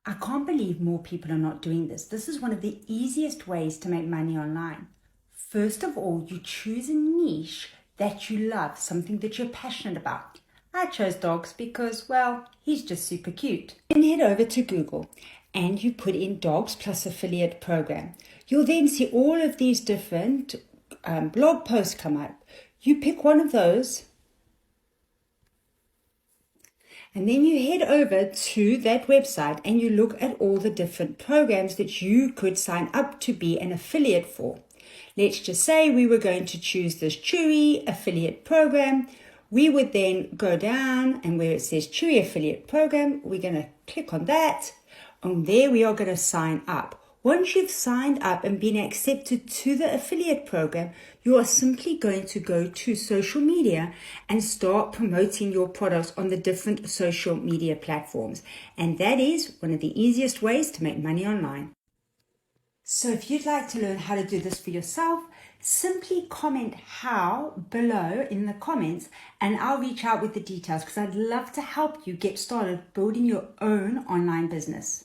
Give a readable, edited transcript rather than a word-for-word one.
I can't believe more people are not doing this. This is one of the easiest ways to make money online. First of all, you choose a niche that you love, something that you're passionate about. I chose dogs because, well, he's just super cute. Then head over to Google and you put in dogs plus affiliate program. You'll then see all of these different blog posts come up. You pick one of those and then you head over to that website and you look at all the different programs that you could sign up to be an affiliate for. Let's just say we were going to choose this Chewy affiliate program. We would then go down and where it says Chewy affiliate program, we're going to click on that. And there we are going to sign up. Once you've signed up and been accepted to the affiliate program, you are simply going to go to social media and start promoting your products on the different social media platforms. And that is one of the easiest ways to make money online. So if you'd like to learn how to do this for yourself, simply comment how below in the comments and I'll reach out with the details because I'd love to help you get started building your own online business.